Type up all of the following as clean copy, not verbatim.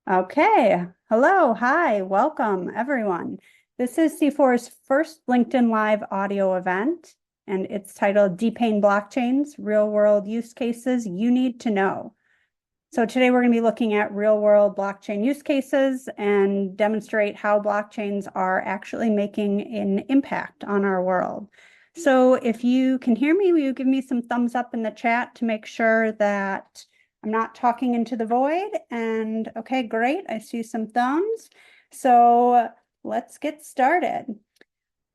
Okay. Hello. Hi. Welcome, everyone. This is C4's first LinkedIn Live audio event, and it's titled Depain Blockchains, Real World Use Cases You Need to Know. So today we're going to be looking at real world blockchain use cases and demonstrate how blockchains are actually making an impact on our world. So if you can hear me, will you give me some thumbs up in the chat to make sure that I'm not talking into the void? And okay, great. I see some thumbs. So let's get started.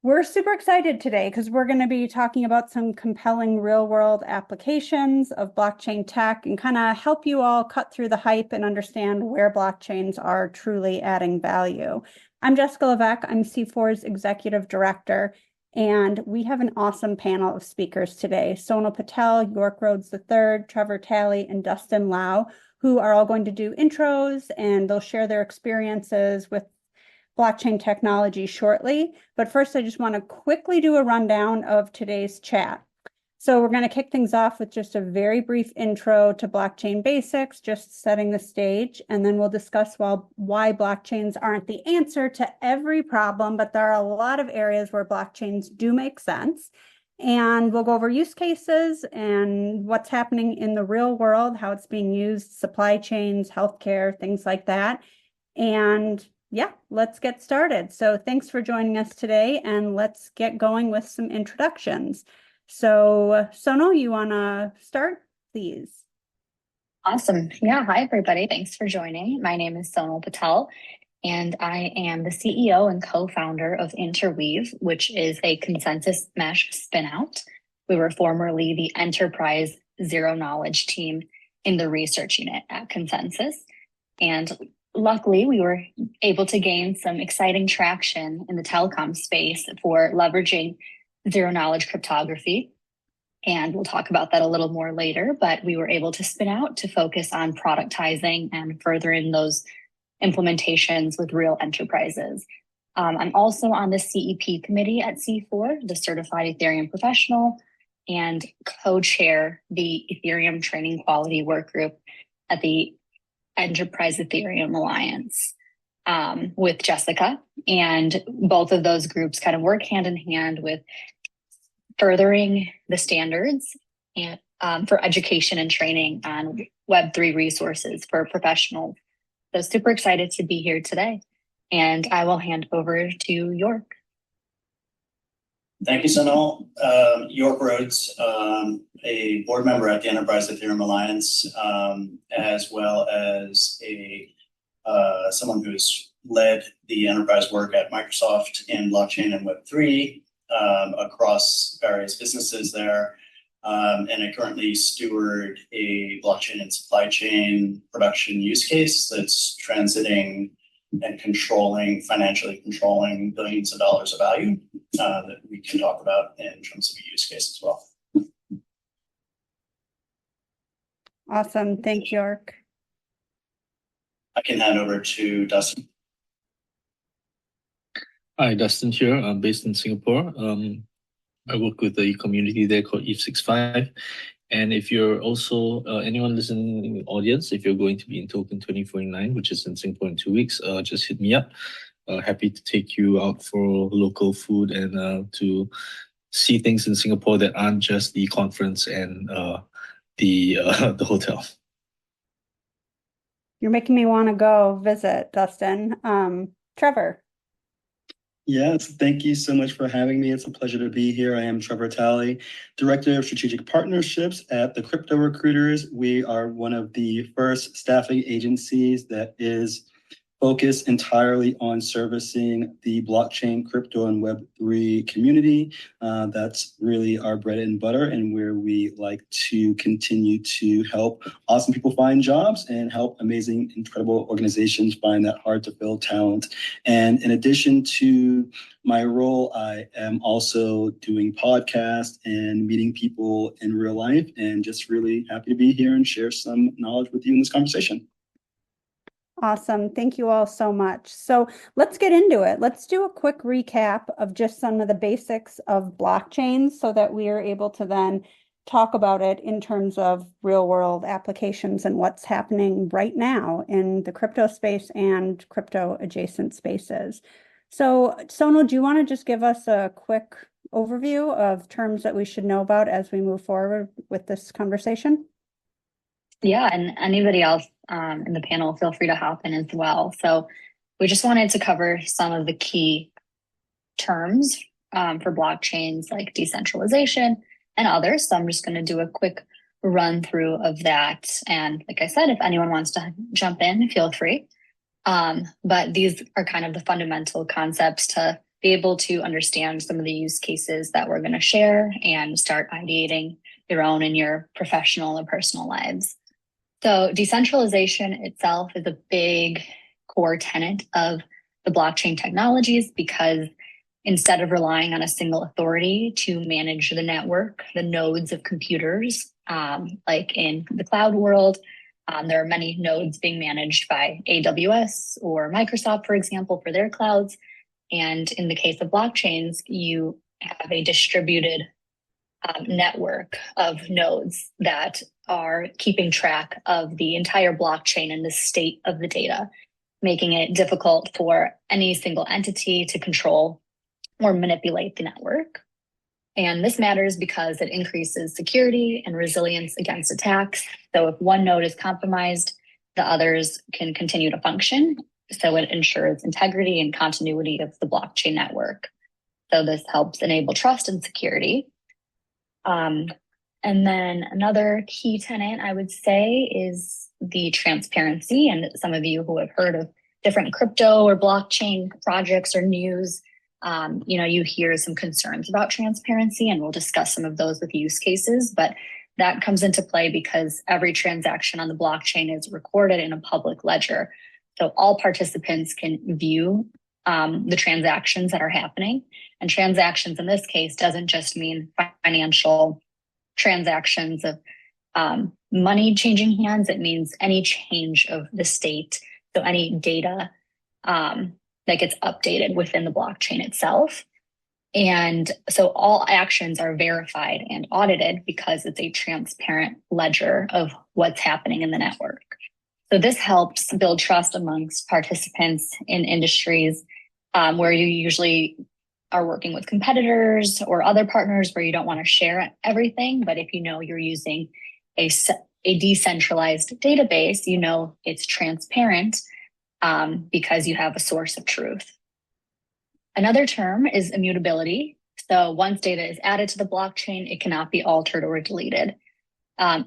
We're super excited today because we're going to be talking about some compelling real-world applications of blockchain tech and kind of help you all cut through the hype and understand where blockchains are truly adding value. I'm Jessica Levesque. I'm C4's Executive Director, and we have an awesome panel of speakers today. Sonal Patel, Yorke Rhodes III, Trevor Talley, and Dustin Lau, who are all going to do intros, and they'll share their experiences with blockchain technology shortly. But first, I just want to quickly do a rundown of today's chat. So we're going to kick things off with just a very brief intro to blockchain basics, just setting the stage, and then we'll discuss why blockchains aren't the answer to every problem, but there are a lot of areas where blockchains do make sense. And we'll go over use cases and what's happening in the real world, how it's being used, supply chains, healthcare, things like that. And yeah, let's get started. So thanks for joining us today, and let's get going with some introductions. So Sonal, you want to start, please? Awesome. Yeah. Hi, everybody. Thanks for joining. My name is Sonal Patel, and I am the CEO and co-founder of Interweave, which is a consensus mesh spinout. We were formerly the enterprise zero knowledge team in the research unit at Consensus. And luckily, we were able to gain some exciting traction in the telecom space for leveraging zero knowledge cryptography. And we'll talk about that a little more later, but we were able to spin out to focus on productizing and furthering those implementations with real enterprises. I'm also on the CEP committee at C4, the Certified Ethereum Professional, and co-chair the Ethereum Training Quality Work Group at the Enterprise Ethereum Alliance with Jessica. And both of those groups kind of work hand in hand with furthering the standards and for education and training on Web3 resources for professionals. So super excited to be here today. And I will hand over to Yorke. Thank you, Sonal. Yorke Rhodes, a board member at the Enterprise Ethereum Alliance, as well as someone who's led the enterprise work at Microsoft in blockchain and Web3 across various businesses there. And I currently steward a blockchain and supply chain production use case that's transiting and financially controlling billions of dollars of value that we can talk about in terms of a use case as well. Awesome. Thanks, Yorke. I can hand over to Dustin. Hi, Dustin here. I'm based in Singapore. I work with a community there called ETH65. And if you're also anyone listening in the audience, if you're going to be in Token 2049, which is in Singapore in 2 weeks, just hit me up. Happy to take you out for local food and to see things in Singapore that aren't just the conference and the hotel. You're making me want to go visit, Dustin. Trevor. Yes, thank you so much for having me. It's a pleasure to be here. I am Trevor Talley, Director of Strategic Partnerships at the Crypto Recruiters. We are one of the first staffing agencies that is focused entirely on servicing the blockchain, crypto, and Web3 community. That's really our bread and butter, and where we like to continue to help awesome people find jobs and help amazing, incredible organizations find that hard to fill talent. And in addition to my role, I am also doing podcasts and meeting people in real life, and just really happy to be here and share some knowledge with you in this conversation. Awesome. Thank you all so much. So let's get into it. Let's do a quick recap of just some of the basics of blockchains so that we are able to then talk about it in terms of real world applications and what's happening right now in the crypto space and crypto adjacent spaces. So, Sonal, do you want to just give us a quick overview of terms that we should know about as we move forward with this conversation? Yeah, and anybody else in the panel, feel free to hop in as well. So we just wanted to cover some of the key terms for blockchains like decentralization and others. So I'm just going to do a quick run through of that. And like I said, if anyone wants to jump in, feel free. But these are kind of the fundamental concepts to be able to understand some of the use cases that we're going to share and start ideating your own in your professional or personal lives. So decentralization itself is a big core tenet of the blockchain technologies because instead of relying on a single authority to manage the network, the nodes of computers, like in the cloud world, there are many nodes being managed by AWS or Microsoft, for example, for their clouds. And in the case of blockchains, you have a distributed network of nodes that are keeping track of the entire blockchain and the state of the data, making it difficult for any single entity to control or manipulate the network. And this matters because it increases security and resilience against attacks. So if one node is compromised, the others can continue to function. So it ensures integrity and continuity of the blockchain network. So this helps enable trust and security. And then another key tenet I would say is the transparency. And some of you who have heard of different crypto or blockchain projects or news, you hear some concerns about transparency, and we'll discuss some of those with use cases, but that comes into play because every transaction on the blockchain is recorded in a public ledger. So all participants can view the transactions that are happening. And transactions in this case doesn't just mean financial transactions of money changing hands. It means any change of the state. So any data that gets updated within the blockchain itself. And so all actions are verified and audited because it's a transparent ledger of what's happening in the network. So this helps build trust amongst participants in industries where you usually are working with competitors or other partners where you don't want to share everything. But if you know you're using a decentralized database, you know it's transparent because you have a source of truth. Another term is immutability. So once data is added to the blockchain, it cannot be altered or deleted.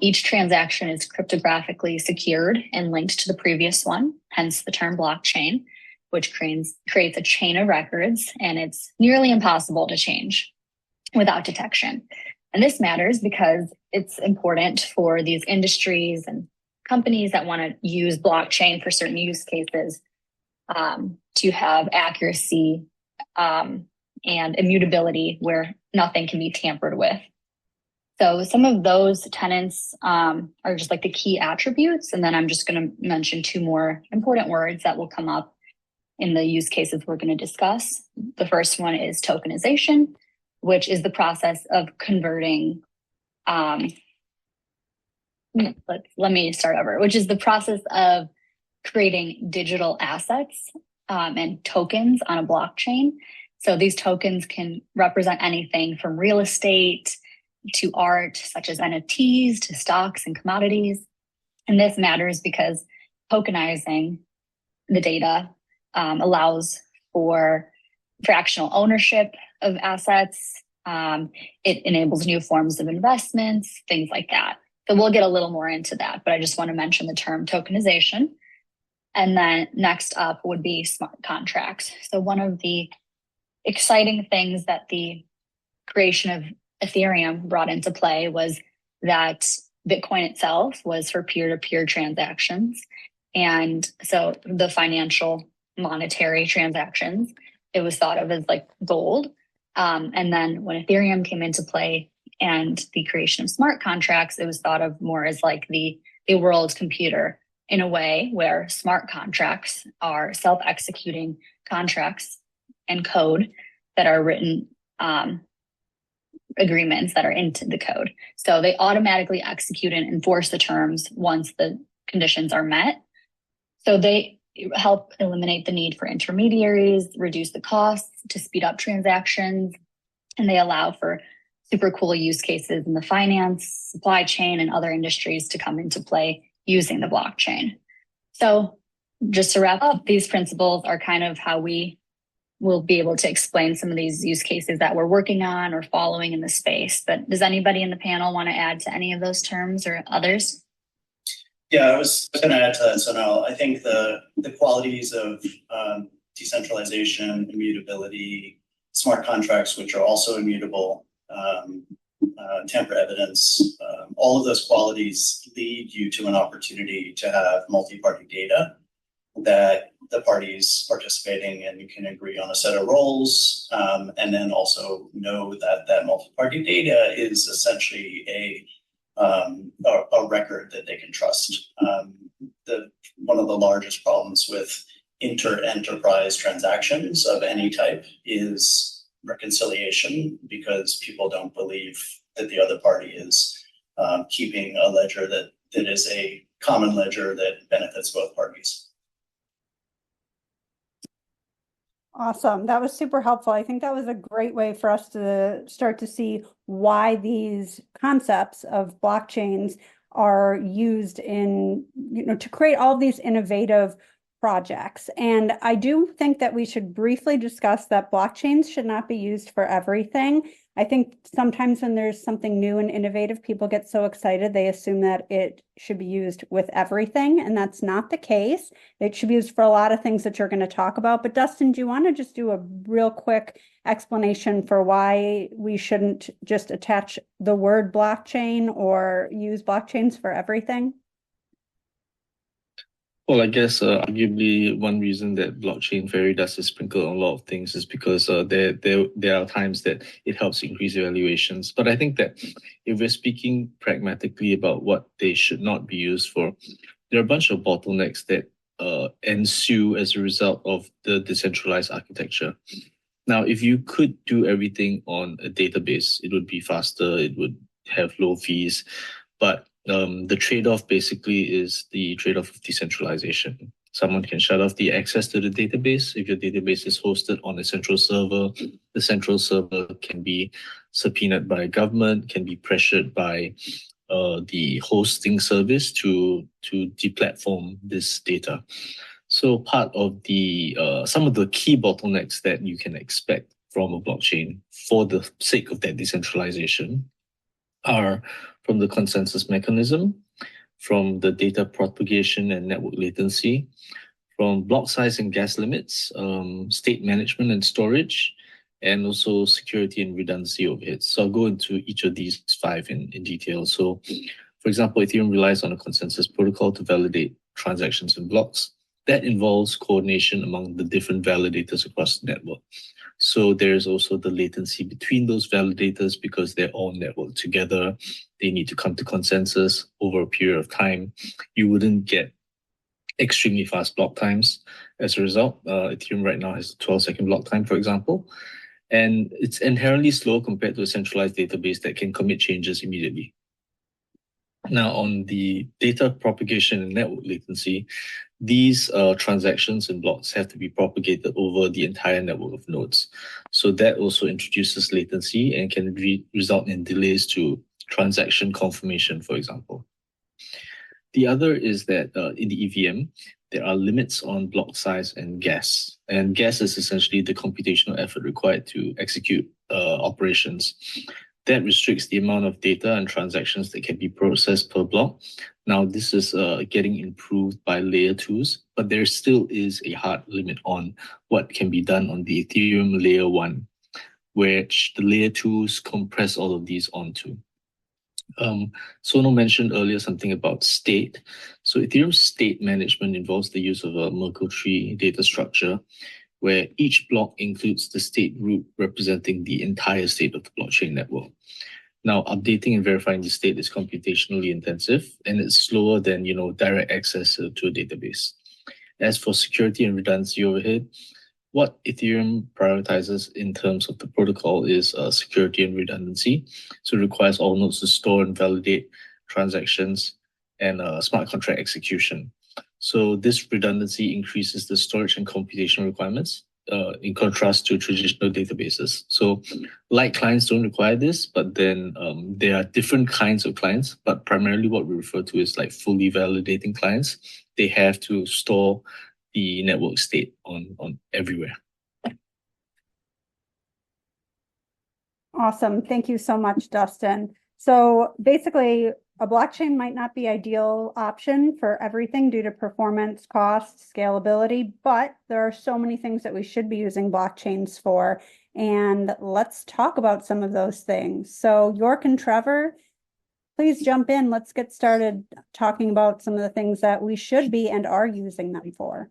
Each transaction is cryptographically secured and linked to the previous one, hence the term blockchain, which creates a chain of records, and it's nearly impossible to change without detection. And this matters because it's important for these industries and companies that want to use blockchain for certain use cases to have accuracy and immutability where nothing can be tampered with. So some of those tenets are just like the key attributes. And then I'm just going to mention two more important words that will come up in the use cases we're going to discuss. The first one is tokenization, which is the process of converting, let me start over, which is the process of creating digital assets and tokens on a blockchain. So these tokens can represent anything from real estate to art, such as NFTs, to stocks and commodities. And this matters because tokenizing the data allows for fractional ownership of assets. It enables new forms of investments, things like that. So we'll get a little more into that, but I just want to mention the term tokenization. And then next up would be smart contracts. So one of the exciting things that the creation of Ethereum brought into play was that Bitcoin itself was for peer-to-peer transactions. And so the financial monetary transactions, it was thought of as like gold. And then when Ethereum came into play and the creation of smart contracts, it was thought of more as like the world's computer, in a way where smart contracts are self-executing contracts and code that are written agreements that are into the code. So they automatically execute and enforce the terms once the conditions are met. So they help eliminate the need for intermediaries, reduce the costs to speed up transactions, and they allow for super cool use cases in the finance, supply chain, and other industries to come into play using the blockchain. So just to wrap up, these principles are kind of how we will be able to explain some of these use cases that we're working on or following in the space. But does anybody in the panel want to add to any of those terms or others? Yeah, I was going to add to that. So now I think the qualities of decentralization, immutability, smart contracts, which are also immutable, tamper evidence, all of those qualities lead you to an opportunity to have multi-party data that the parties participating in can agree on a set of roles, and then also know that that multi-party data is essentially a record that they can trust. One of the largest problems with inter-enterprise transactions of any type is reconciliation, because people don't believe that the other party is keeping a ledger that is a common ledger that benefits both parties. Awesome. That was super helpful. I think that was a great way for us to start to see why these concepts of blockchains are used in, to create all these innovative projects. And I do think that we should briefly discuss that blockchains should not be used for everything. I think sometimes when there's something new and innovative, people get so excited, they assume that it should be used with everything, and that's not the case. It should be used for a lot of things that you're going to talk about. But Dustin, do you want to just do a real quick explanation for why we shouldn't just attach the word blockchain or use blockchains for everything? Well, I guess arguably one reason that blockchain fairy dust is sprinkled on a lot of things is because there are times that it helps increase evaluations. But I think that if we're speaking pragmatically about what they should not be used for, there are a bunch of bottlenecks that ensue as a result of the decentralized architecture. Now, if you could do everything on a database, it would be faster, it would have low fees, but the trade-off basically is the trade-off of decentralization. Someone can shut off the access to the database. If your database is hosted on a central server, the central server can be subpoenaed by a government, can be pressured by the hosting service to deplatform this data. So part of the some of the key bottlenecks that you can expect from a blockchain for the sake of that decentralization are from the consensus mechanism, from the data propagation and network latency, from block size and gas limits, state management and storage, and also security and redundancy overheads. So I'll go into each of these five in detail. So, for example, Ethereum relies on a consensus protocol to validate transactions in blocks. That involves coordination among the different validators across the network. So there's also the latency between those validators because they're all networked together. They need to come to consensus over a period of time. You wouldn't get extremely fast block times as a result. Ethereum right now has a 12-second block time, for example. And it's inherently slow compared to a centralized database that can commit changes immediately. Now, on the data propagation and network latency, these transactions in blocks have to be propagated over the entire network of nodes. So that also introduces latency and can result in delays to transaction confirmation, for example. The other is that in the EVM, there are limits on block size and gas. And gas is essentially the computational effort required to execute operations. That restricts the amount of data and transactions that can be processed per block. Now, this is getting improved by layer 2s, but there still is a hard limit on what can be done on the Ethereum layer 1, which the layer 2s compress all of these onto. Sonal mentioned earlier something about state. So Ethereum state management involves the use of a Merkle tree data structure, where each block includes the state root representing the entire state of the blockchain network. Now, updating and verifying the state is computationally intensive, and it's slower than direct access to a database. As for security and redundancy overhead, what Ethereum prioritizes in terms of the protocol is security and redundancy. So it requires all nodes to store and validate transactions and smart contract execution. So this redundancy increases the storage and computation requirements in contrast to traditional databases. So light clients don't require this, but then there are different kinds of clients, but primarily what we refer to is like fully validating clients. They have to store the network state on everywhere. Awesome. Thank you so much, Dustin. So basically, a blockchain might not be ideal option for everything due to performance, cost, scalability, but there are so many things that we should be using blockchains for. And let's talk about some of those things. So Yorke and Trevor, please jump in. Let's get started talking about some of the things that we should be and are using them for.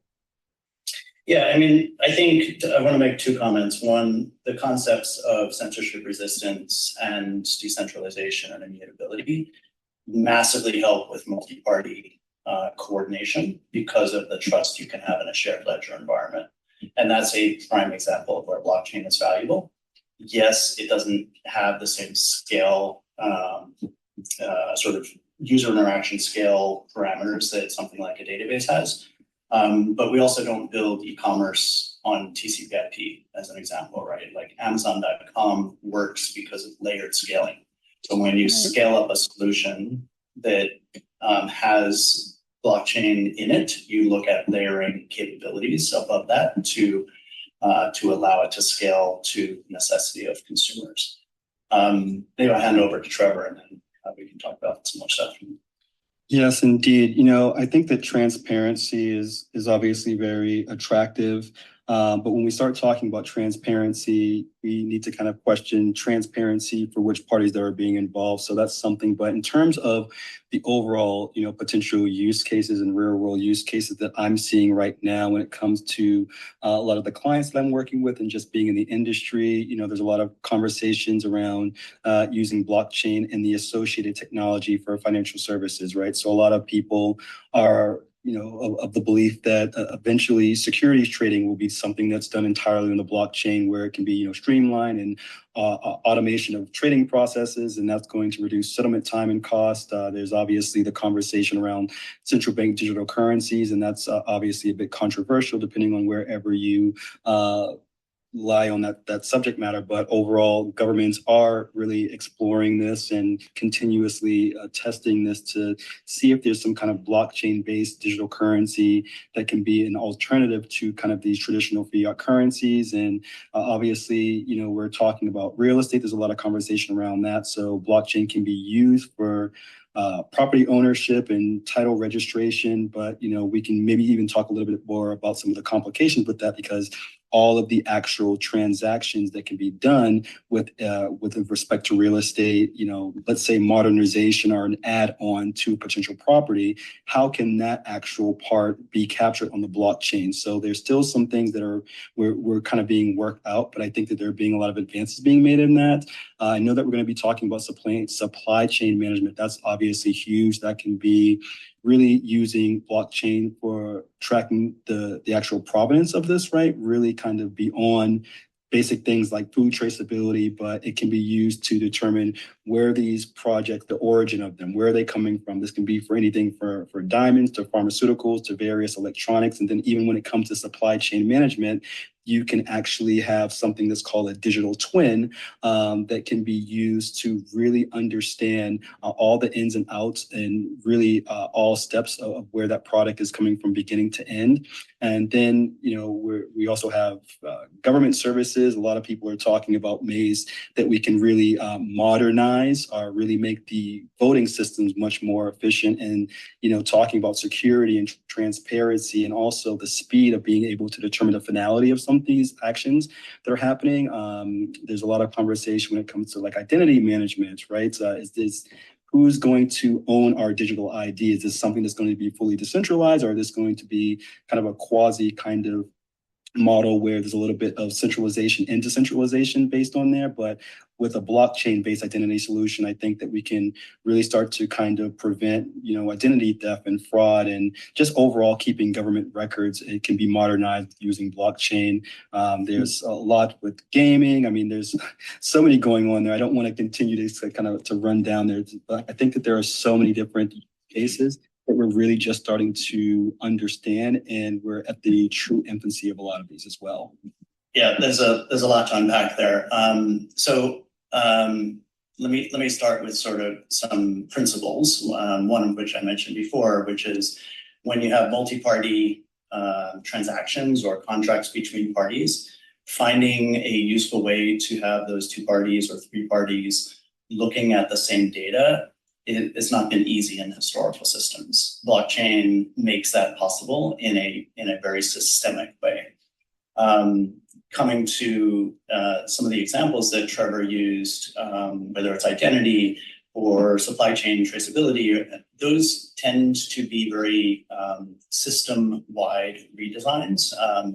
Yeah, I mean, I think I want to make two comments. One, the concepts of censorship resistance and decentralization and immutability massively help with multi-party coordination because of the trust you can have in a shared ledger environment. And that's a prime example of where blockchain is valuable. Yes, it doesn't have the same scale, sort of user interaction scale parameters that something like a database has. But we also don't build e-commerce on TCP/IP as an example, right? Like Amazon.com works because of layered scaling. So when you scale up a solution that has blockchain in it, you look at layering capabilities above that to allow it to scale to necessity of consumers. Maybe I'll hand over to Trevor and then we can talk about some more stuff. Yes, indeed. You know, I think that transparency is obviously very attractive. But when we start talking about transparency, we need to kind of question transparency for which parties that are being involved. So that's something. But in terms of the overall, you know, potential use cases and real world use cases that I'm seeing right now when it comes to a lot of the clients that I'm working with and just being in the industry, you know, there's a lot of conversations around using blockchain and the associated technology for financial services, right? So a lot of people are of the belief that eventually securities trading will be something that's done entirely on the blockchain, where it can be, streamlined and automation of trading processes, and that's going to reduce settlement time and cost. There's obviously the conversation around central bank digital currencies, and that's obviously a bit controversial depending on wherever you lie on that subject matter. But overall, governments are really exploring this and continuously testing this to see if there's some kind of blockchain-based digital currency that can be an alternative to kind of these traditional fiat currencies. And obviously, we're talking about real estate. There's a lot of conversation around that. So blockchain can be used for property ownership and title registration, but we can maybe even talk a little bit more about some of the complications with that, because all of the actual transactions that can be done with respect to real estate, let's say modernization or an add-on to potential property, how can that actual part be captured on the blockchain? So there's still some things that we're kind of being worked out, but I think that there are being a lot of advances being made in that. I know that we're going to be talking about supply chain management. That's obviously huge. That can be really using blockchain for tracking the actual provenance of this, right? Really kind of beyond basic things like food traceability, but it can be used to determine where these projects, the origin of them, where are they coming from? This can be for anything for diamonds to pharmaceuticals to various electronics. And then even when it comes to supply chain management, you can actually have something that's called a digital twin that can be used to really understand all the ins and outs and really all steps of where that product is coming from beginning to end. And then, we also have government services. A lot of people are talking about ways that we can really modernize or really make the voting systems much more efficient, and, talking about security and transparency, and also the speed of being able to determine the finality of some of these actions that are happening. There's a lot of conversation when it comes to like identity management, right? Who's going to own our digital ID? Is this something that's going to be fully decentralized, or is this going to be kind of a quasi kind of model where there's a little bit of centralization and decentralization based on there. But with a blockchain-based identity solution, I think that we can really start to kind of prevent, identity theft and fraud, and just overall keeping government records. It can be modernized using blockchain. There's a lot with gaming. I mean, there's so many going on there. I don't want to continue to run down there, but I think that there are so many different cases that we're really just starting to understand, and we're at the true infancy of a lot of these as well. Yeah, there's a lot to unpack there. Let me start with sort of some principles. One of which I mentioned before, which is when you have multi-party transactions or contracts between parties, finding a useful way to have those two parties or three parties looking at the same data. It's not been easy in historical systems. Blockchain makes that possible in a very systemic way. Coming to some of the examples that Trevor used, whether it's identity or supply chain traceability, those tend to be very system-wide redesigns.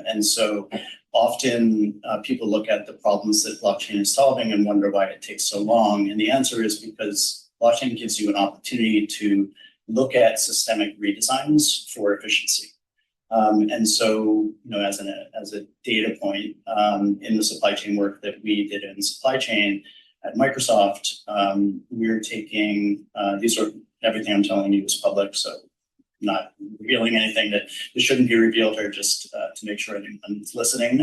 And so often people look at the problems that blockchain is solving and wonder why it takes so long. And the answer is because blockchain gives you an opportunity to look at systemic redesigns for efficiency. And so, as a data point, in the supply chain work that we did in supply chain at Microsoft, we're taking everything I'm telling you is public, so I'm not revealing anything that shouldn't be revealed, or just to make sure anyone's listening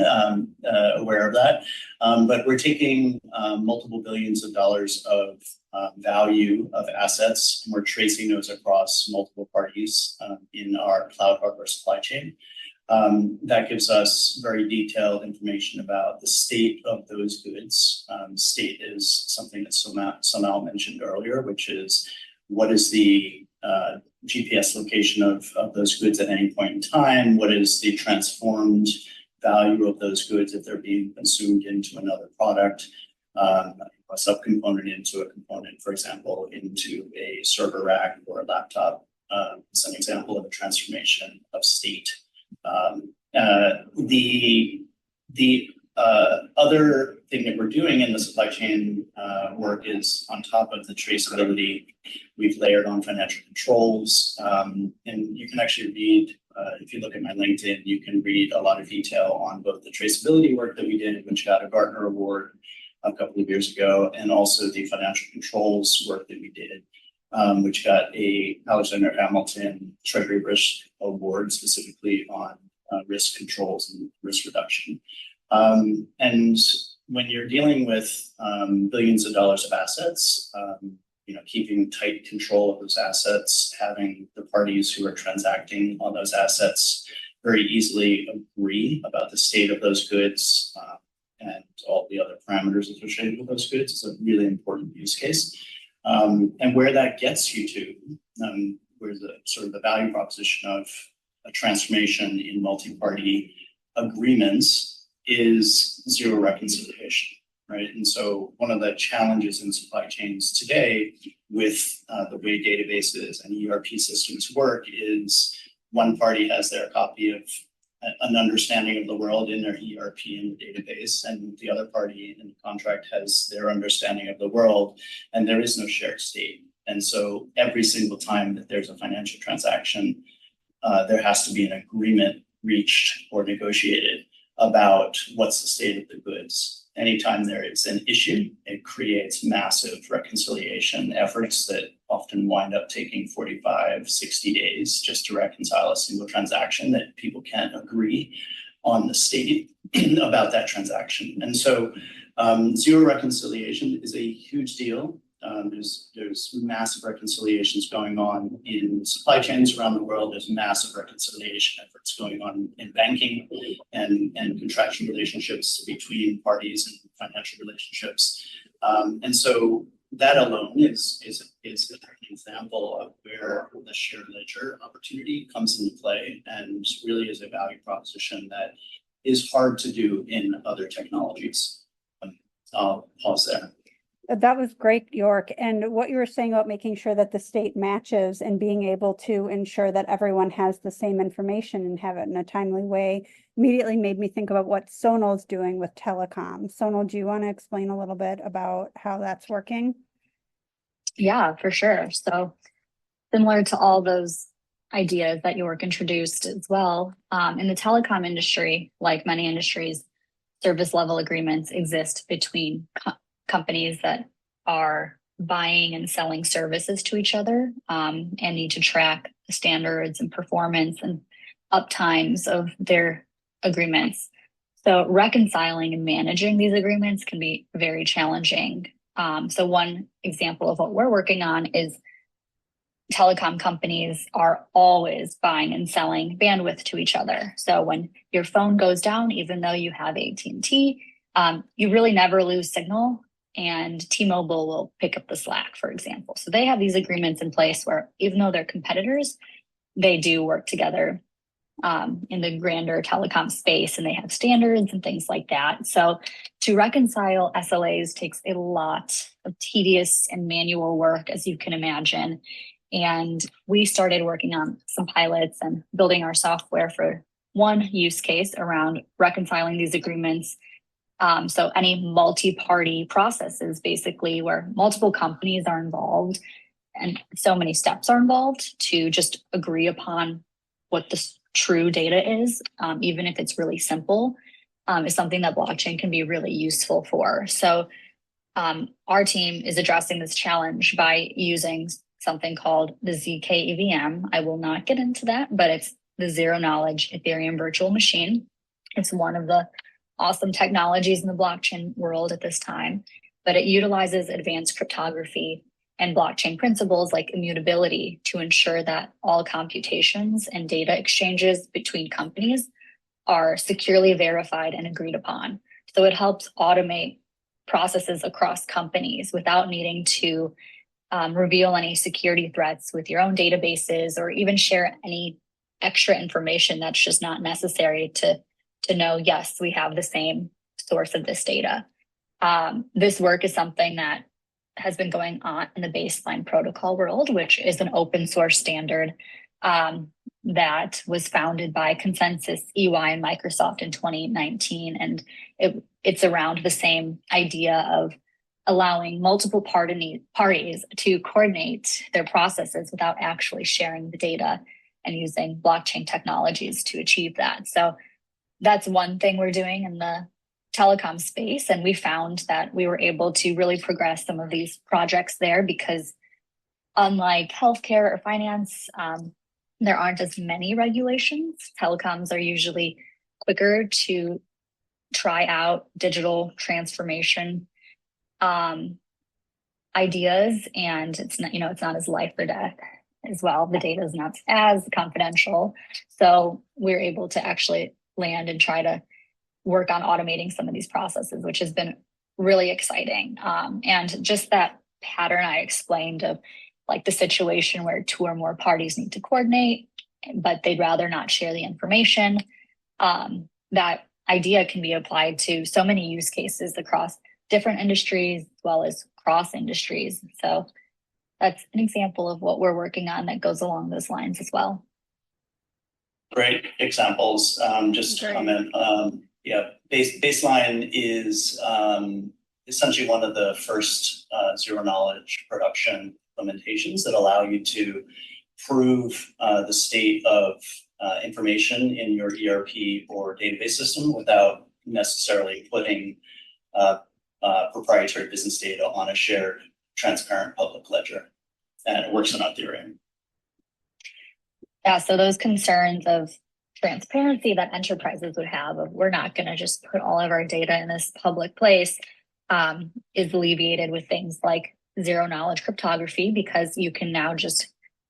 aware of that. But we're taking multiple billions of dollars of value of assets, and we're tracing those across multiple parties in our cloud hardware supply chain. That gives us very detailed information about the state of those goods. State is something that Sonal mentioned earlier, which is what is the GPS location of those goods at any point in time? What is the transformed value of those goods if they're being consumed into another product? A subcomponent into a component, for example, into a server rack or a laptop. It's an example of a transformation of state. The other thing that we're doing in the supply chain work is, on top of the traceability, we've layered on financial controls. And you can actually read, if you look at my LinkedIn, you can read a lot of detail on both the traceability work that we did, which got a Gartner Award a couple of years ago, and also the financial controls work that we did, which got a Alexander Hamilton Treasury Risk Award specifically on risk controls and risk reduction. And when you're dealing with billions of dollars of assets, keeping tight control of those assets, having the parties who are transacting on those assets very easily agree about the state of those goods, and all the other parameters associated with those goods is a really important use case. And where that gets you to, where the sort of the value proposition of a transformation in multi-party agreements is zero reconciliation, right? And so one of the challenges in supply chains today with the way databases and ERP systems work is one party has their copy of an understanding of the world in their ERP in the database, and the other party in the contract has their understanding of the world, and there is no shared state. And so every single time that there's a financial transaction, there has to be an agreement reached or negotiated about what's the state of the goods. Anytime there is an issue, it creates massive reconciliation efforts that often wind up taking 45, 60 days just to reconcile a single transaction that people can't agree on the state about that transaction. And so zero reconciliation is a huge deal. There's massive reconciliations going on in supply chains around the world. There's massive reconciliation efforts going on in banking and contractual relationships between parties and financial relationships. And so that alone is an example of where the shared ledger opportunity comes into play, and really is a value proposition that is hard to do in other technologies. I'll pause there. That was great, Yorke. And what you were saying about making sure that the state matches and being able to ensure that everyone has the same information and have it in a timely way immediately made me think about what Sonal's doing with telecom. Sonal, do you want to explain a little bit about how that's working? Yeah, for sure. So similar to all those ideas that Yorke introduced as well, in the telecom industry, like many industries, service level agreements exist between companies that are buying and selling services to each other, and need to track the standards and performance and uptimes of their agreements. So reconciling and managing these agreements can be very challenging. So one example of what we're working on is telecom companies are always buying and selling bandwidth to each other. So when your phone goes down, even though you have AT&T, you really never lose signal, and T-Mobile will pick up the slack, for example. So they have these agreements in place where even though they're competitors, they do work together in the grander telecom space, and they have standards and things like that. So to reconcile SLAs takes a lot of tedious and manual work, as you can imagine. And we started working on some pilots and building our software for one use case around reconciling these agreements. So any multi-party processes, basically, where multiple companies are involved and so many steps are involved to just agree upon what the true data is, even if it's really simple, is something that blockchain can be really useful for. So our team is addressing this challenge by using something called the ZK EVM. I will not get into that, but it's the zero knowledge Ethereum virtual machine. It's one of the awesome technologies in the blockchain world at this time, but it utilizes advanced cryptography and blockchain principles like immutability to ensure that all computations and data exchanges between companies are securely verified and agreed upon. So it helps automate processes across companies without needing to reveal any security threats with your own databases, or even share any extra information that's just not necessary to know, yes, we have the same source of this data. This work is something that has been going on in the baseline protocol world, which is an open source standard that was founded by Consensus, EY, and Microsoft in 2019. And it's around the same idea of allowing multiple parties to coordinate their processes without actually sharing the data, and using blockchain technologies to achieve that. So that's one thing we're doing in the telecom space. And we found that we were able to really progress some of these projects there because, unlike healthcare or finance, there aren't as many regulations. Telecoms are usually quicker to try out digital transformation ideas, and it's not as life or death as well. The data is not as confidential, so we're able to actually land and try to work on automating some of these processes, which has been really exciting. And just that pattern I explained of like the situation where two or more parties need to coordinate, but they'd rather not share the information. That idea can be applied to so many use cases across different industries as well as cross industries. So that's an example of what we're working on that goes along those lines as well. Great examples. Just to comment. Baseline is essentially one of the first zero knowledge production implementations that allow you to prove the state of information in your ERP or database system without necessarily putting proprietary business data on a shared, transparent public ledger. And it works on Ethereum. Yeah, so those concerns of transparency that enterprises would have of we're not going to just put all of our data in this public place is alleviated with things like zero knowledge cryptography, because you can now just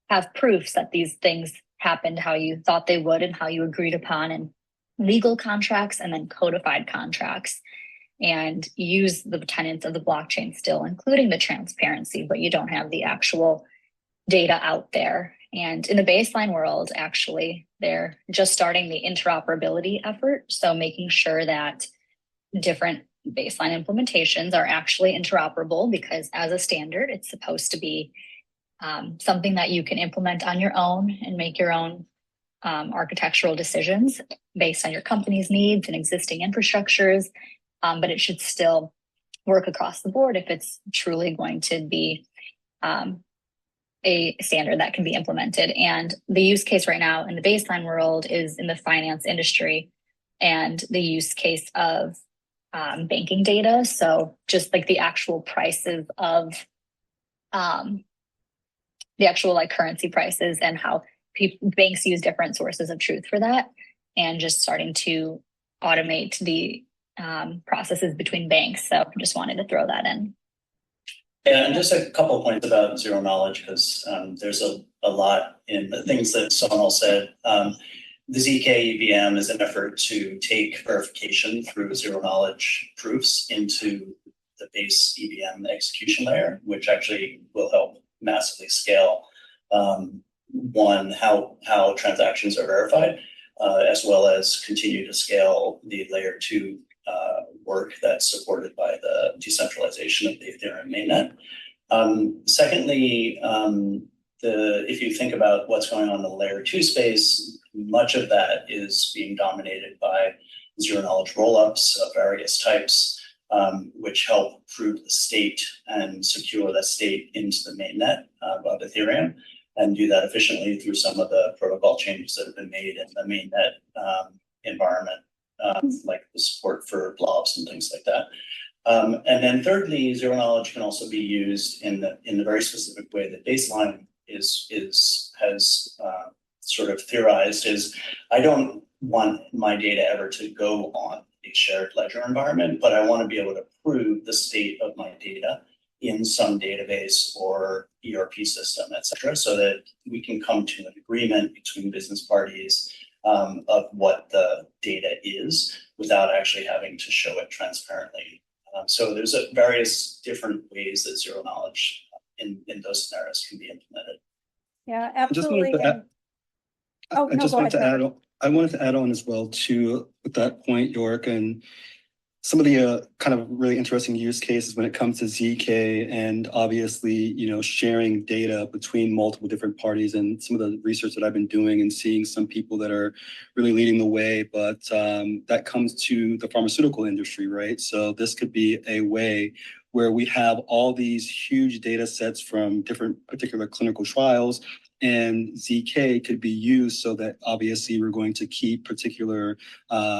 have proofs that these things happened how you thought they would and how you agreed upon in legal contracts and then codified contracts, and use the tenets of the blockchain still, including the transparency, but you don't have the actual data out there. And in the baseline world, actually, they're just starting the interoperability effort. So making sure that different baseline implementations are actually interoperable, because as a standard, it's supposed to be something that you can implement on your own and make your own architectural decisions based on your company's needs and existing infrastructures. But it should still work across the board if it's truly going to be a standard that can be implemented. And the use case right now in the baseline world is in the finance industry, and the use case of banking data. So just like the actual prices of the actual like currency prices, and how banks use different sources of truth for that, and just starting to automate the processes between banks. So just wanted to throw that in. Yeah, and just a couple of points about zero knowledge, because there's a lot in the things that Sonal said. The ZK EVM is an effort to take verification through zero knowledge proofs into the base EVM execution layer, which actually will help massively scale how transactions are verified, as well as continue to scale the layer 2 work that's supported by the decentralization of the Ethereum mainnet. Secondly, if you think about what's going on in the layer 2 space, much of that is being dominated by zero knowledge rollups of various types, which help prove the state and secure that state into the mainnet of Ethereum, and do that efficiently through some of the protocol changes that have been made in the mainnet environment, like the support for blobs and things like that. And then thirdly, zero knowledge can also be used in the very specific way that baseline has sort of theorized. Is I don't want my data ever to go on a shared ledger environment, but I want to be able to prove the state of my data in some database or ERP system, et cetera, so that we can come to an agreement between business parties of what the data is without actually having to show it transparently. So there's various different ways that zero knowledge in those scenarios can be implemented. Yeah, absolutely. I wanted to add on as well to that point, Yorke, and some of the kind of really interesting use cases when it comes to ZK, and obviously, sharing data between multiple different parties, and some of the research that I've been doing and seeing some people that are really leading the way, but that comes to the pharmaceutical industry, right? So this could be a way where we have all these huge data sets from different particular clinical trials, and ZK could be used so that obviously we're going to keep particular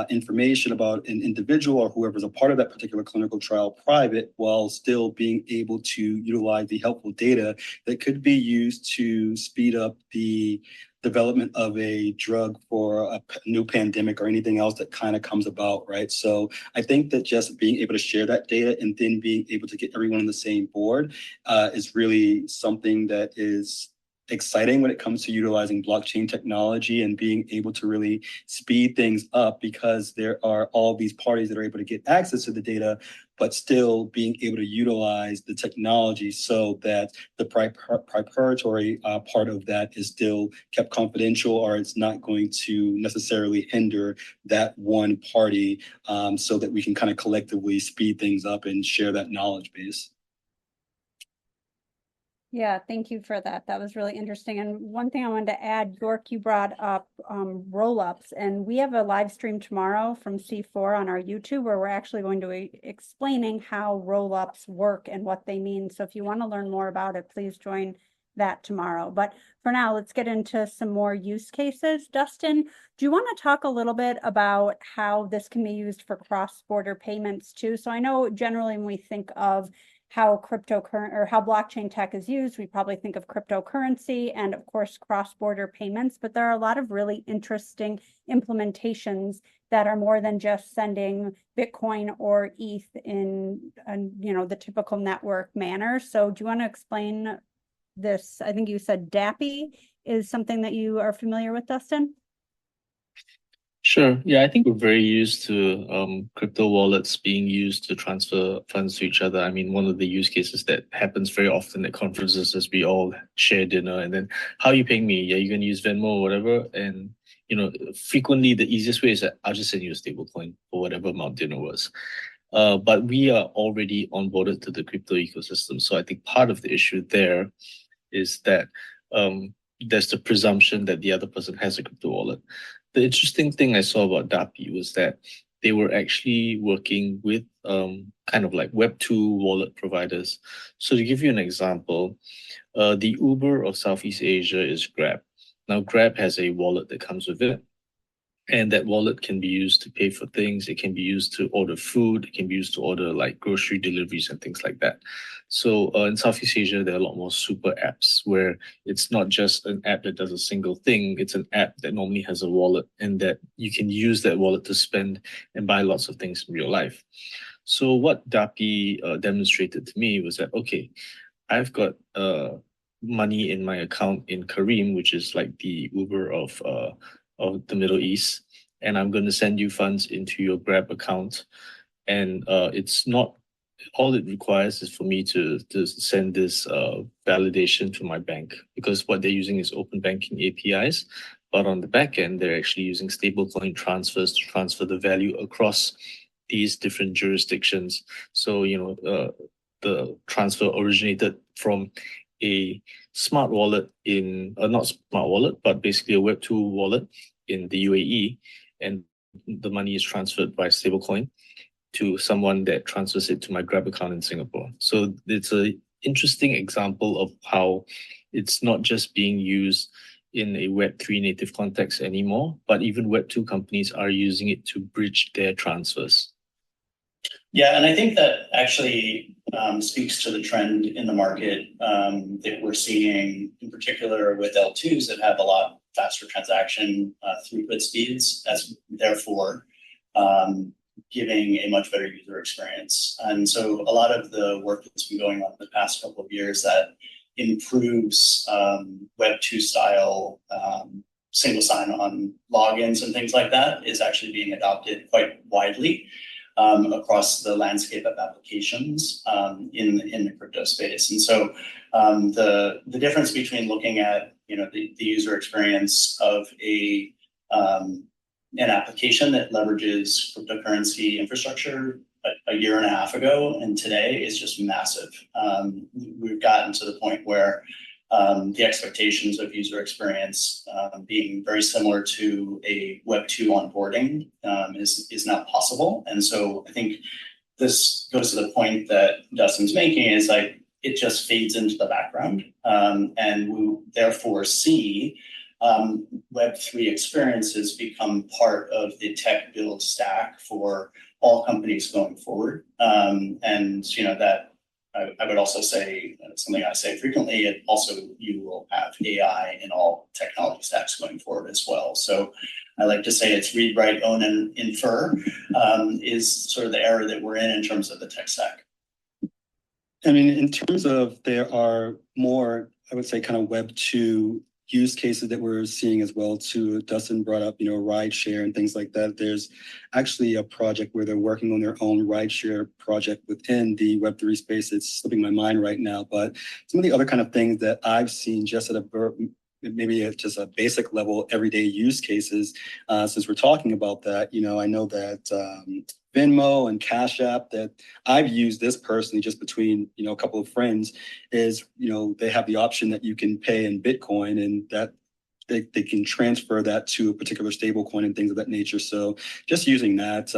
information about an individual or whoever's a part of that particular clinical trial private, while still being able to utilize the helpful data that could be used to speed up the development of a drug for a new pandemic or anything else that kind of comes about, right? So I think that just being able to share that data and then being able to get everyone on the same board is really something that is exciting when it comes to utilizing blockchain technology and being able to really speed things up, because there are all these parties that are able to get access to the data, but still being able to utilize the technology so that the proprietary part of that is still kept confidential, or it's not going to necessarily hinder that one party, so that we can kind of collectively speed things up and share that knowledge base. Yeah, thank you for that. That was really interesting. And one thing I wanted to add, Yorke, you brought up roll-ups, and we have a live stream tomorrow from C4 on our YouTube where we're actually going to be explaining how roll-ups work and what they mean. So if you want to learn more about it, please join that tomorrow. But for now, let's get into some more use cases. Dustin, do you want to talk a little bit about how this can be used for cross-border payments too? So I know generally when we think of how cryptocurrency or how blockchain tech is used, we probably think of cryptocurrency and of course cross-border payments, but there are a lot of really interesting implementations that are more than just sending Bitcoin or ETH in the typical network manner. So do you want to explain this? I think you said DAPI is something that you are familiar with, Dustin? Sure. Yeah, I think we're very used to crypto wallets being used to transfer funds to each other. I mean, one of the use cases that happens very often at conferences is we all share dinner, and then how are you paying me? Yeah, you're going to use Venmo or whatever. And, frequently the easiest way is that I'll just send you a stable coin for whatever amount dinner was. But we are already onboarded to the crypto ecosystem. So I think part of the issue there is that there's the presumption that the other person has a crypto wallet. The interesting thing I saw about Dapi was that they were actually working with kind of like Web2 wallet providers. So to give you an example, the Uber of Southeast Asia is Grab. Now, Grab has a wallet that comes with it. And that wallet can be used to pay for things. It can be used to order food. It can be used to order like grocery deliveries and things like that. So in Southeast Asia, there are a lot more super apps where it's not just an app that does a single thing. It's an app that normally has a wallet and that you can use that wallet to spend and buy lots of things in real life. So what Dapi demonstrated to me was that, okay, I've got money in my account in Kareem, which is like the Uber of the Middle East, and I'm going to send you funds into your Grab account. And it's not, all it requires is for me to send this validation to my bank, because what they're using is open banking APIs. But on the back end, they're actually using stablecoin transfers to transfer the value across these different jurisdictions. So, the transfer originated from a smart wallet in, not smart wallet, but basically a Web2 wallet in the UAE, and the money is transferred by stablecoin to someone that transfers it to my Grab account in Singapore. So it's an interesting example of how it's not just being used in a Web3 native context anymore, but even Web2 companies are using it to bridge their transfers. Yeah, and I think that actually speaks to the trend in the market that we're seeing, in particular with L2s that have a lot faster transaction throughput speeds. That's therefore giving a much better user experience. And so a lot of the work that's been going on the past couple of years that improves Web2 style single sign-on logins and things like that is actually being adopted quite widely across the landscape of applications in the crypto space. And so the difference between looking at the user experience of an application that leverages cryptocurrency infrastructure a year and a half ago and today is just massive. We've gotten to the point where the expectations of user experience being very similar to a Web2 onboarding is not possible. And so I think this goes to the point that Dustin's making is like, it just fades into the background. And we therefore see Web3 experiences become part of the tech build stack for all companies going forward. And that I would also say, something I say frequently, it also you will have AI in all technology stacks going forward as well. So I like to say it's read, write, own, and infer is sort of the era that we're in terms of the tech stack. I mean, in terms of there are more, I would say, kind of Web2 use cases that we're seeing as well too. Dustin brought up, rideshare and things like that. There's actually a project where they're working on their own rideshare project within the Web3 space. It's slipping my mind right now, but some of the other kind of things that I've seen just at maybe at just a basic level, everyday use cases, since we're talking about that, I know that Venmo and Cash App that I've used this personally just between, a couple of friends is, they have the option that you can pay in Bitcoin and that they can transfer that to a particular stable coin and things of that nature. So just using that,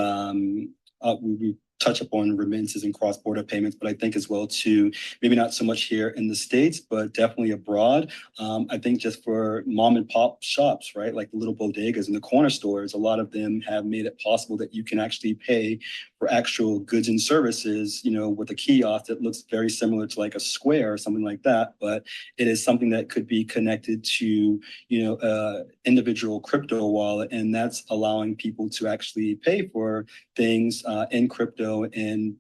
we touch upon remittances and cross-border payments, but I think as well too, maybe not so much here in the States, but definitely abroad. I think just for mom and pop shops, right? Like the little bodegas and the corner stores, a lot of them have made it possible that you can actually pay for actual goods and services, with a kiosk that looks very similar to like a Square or something like that. But it is something that could be connected to, individual crypto wallet. And that's allowing people to actually pay for things in crypto and,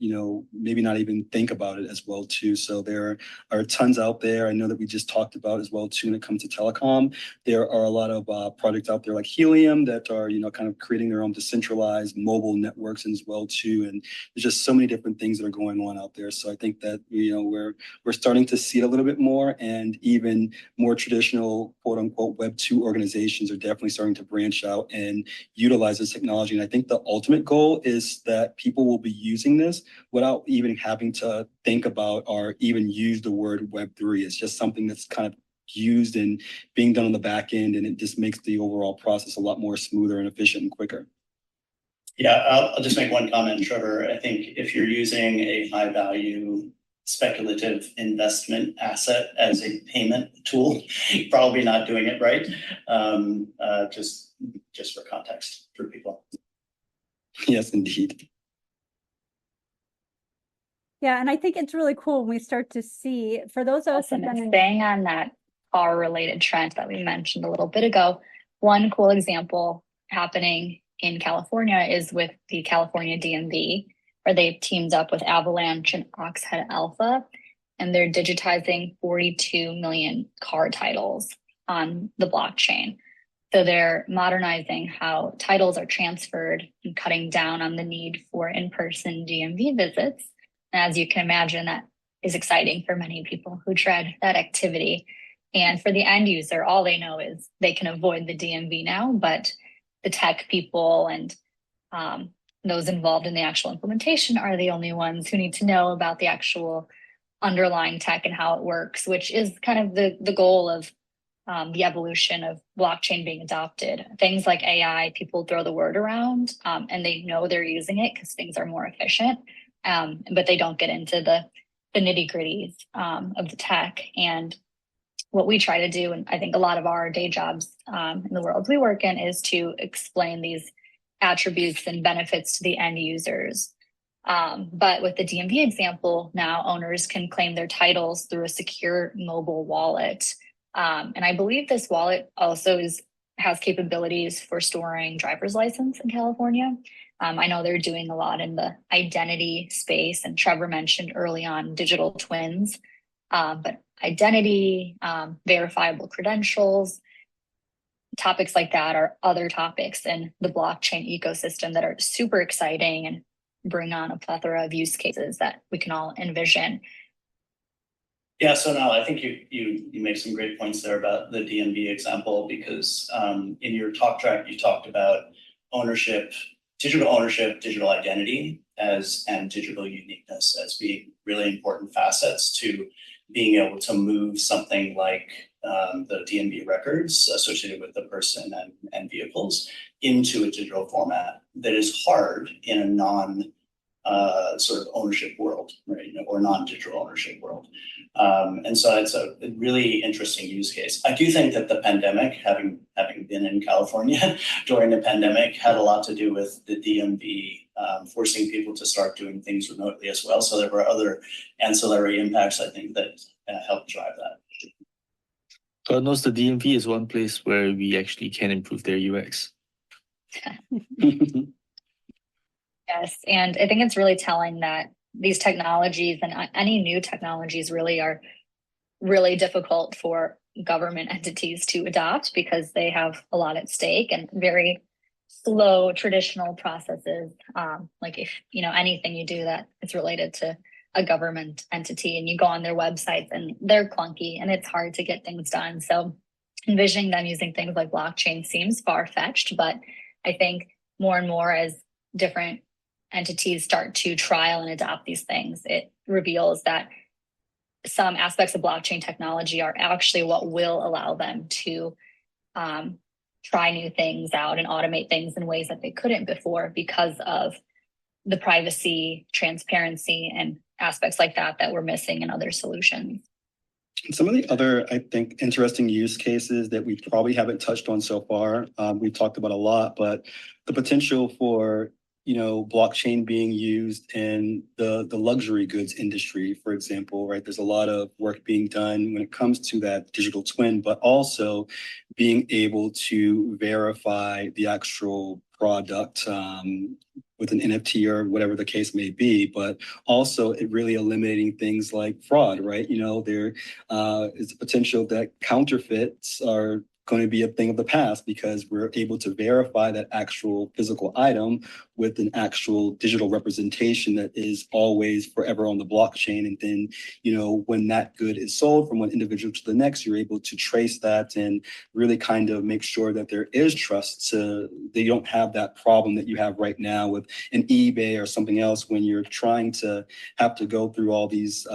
maybe not even think about it as well too. So there are tons out there. I know that we just talked about as well too when it comes to telecom. There are a lot of projects out there like Helium that are, kind of creating their own decentralized mobile networks as well too. And there's just so many different things that are going on out there. So I think that, we're starting to see it a little bit more, and even more traditional quote unquote Web2 organizations are definitely starting to branch out and utilize this technology. And I think the ultimate goal is that people will be using this without even having to think about or even use the word Web3. It's just something that's kind of used and being done on the back end, and it just makes the overall process a lot more smoother and efficient and quicker. Yeah, I'll just make one comment, Trevor. I think if you're using a high value speculative investment asset as a payment tool, you're probably not doing it right. Just for context for people. Yes, indeed. Yeah, and I think it's really cool when we start to see, for those of us who've been staying on that car related trend that we mentioned a little bit ago, one cool example happening in California is with the California DMV, where they've teamed up with Avalanche and Oxhead Alpha, and they're digitizing 42 million car titles on the blockchain. So they're modernizing how titles are transferred and cutting down on the need for in-person DMV visits. And as you can imagine, that is exciting for many people who dread that activity. And for the end user, all they know is they can avoid the DMV now, but the tech people and those involved in the actual implementation are the only ones who need to know about the actual underlying tech and how it works, which is kind of the goal of the evolution of blockchain being adopted. Things like AI, people throw the word around and they know they're using it because things are more efficient, but they don't get into the nitty gritties of the tech. And what we try to do, and I think a lot of our day jobs in the world we work in, is to explain these attributes and benefits to the end users. But with the DMV example, now owners can claim their titles through a secure mobile wallet. And I believe this wallet also has capabilities for storing driver's license in California. I know they're doing a lot in the identity space, and Trevor mentioned early on digital twins, but identity, verifiable credentials, topics like that are other topics in the blockchain ecosystem that are super exciting and bring on a plethora of use cases that we can all envision. Yeah, so now I think you make some great points there about the DMV example, because in your talk track you talked about ownership, digital identity and digital uniqueness as being really important facets to being able to move something like the DMV records associated with the person and vehicles into a digital format that is hard in a non sort of ownership world, right? Or non-digital ownership world. And so it's a really interesting use case. I do think that the pandemic, having been in California during the pandemic, had a lot to do with the DMV forcing people to start doing things remotely as well. So there were other ancillary impacts, I think, that helped drive that. God knows the DMV is one place where we actually can improve their UX. Yes, and I think it's really telling that these technologies and any new technologies really are really difficult for government entities to adopt because they have a lot at stake and very slow traditional processes. Like if anything you do that is related to a government entity and you go on their websites and they're clunky and it's hard to get things done. So envisioning them using things like blockchain seems far-fetched, but I think more and more as different entities start to trial and adopt these things, it reveals that some aspects of blockchain technology are actually what will allow them to try new things out and automate things in ways that they couldn't before because of the privacy, transparency, and aspects like that we're missing in other solutions. Some of the other, I think, interesting use cases that we probably haven't touched on so far, we've talked about a lot, but the potential for blockchain being used in the luxury goods industry, for example, right? There's a lot of work being done when it comes to that digital twin, but also being able to verify the actual product with an NFT or whatever the case may be, but also it really eliminating things like fraud, right? There is a potential that counterfeits are going to be a thing of the past because we're able to verify that actual physical item with an actual digital representation that is always forever on the blockchain. And then, when that good is sold from one individual to the next, you're able to trace that and really kind of make sure that there is trust, so they don't have that problem that you have right now with an eBay or something else when you're trying to have to go through all these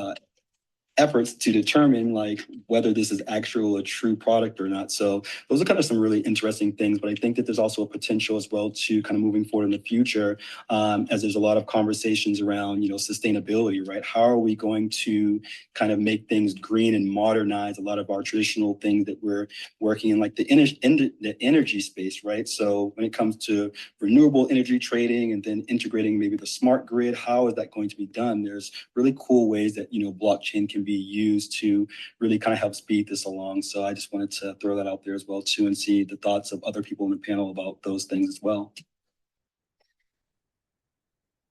efforts to determine like whether this is actual a true product or not. So those are kind of some really interesting things, but I think that there's also a potential as well to kind of moving forward in the future, as there's a lot of conversations around, sustainability, right? How are we going to kind of make things green and modernize a lot of our traditional things that we're working in, like the energy space, right? So when it comes to renewable energy trading and then integrating maybe the smart grid, how is that going to be done? There's really cool ways that, blockchain can be used to really kind of help speed this along. So I just wanted to throw that out there as well too, and see the thoughts of other people in the panel about those things as well.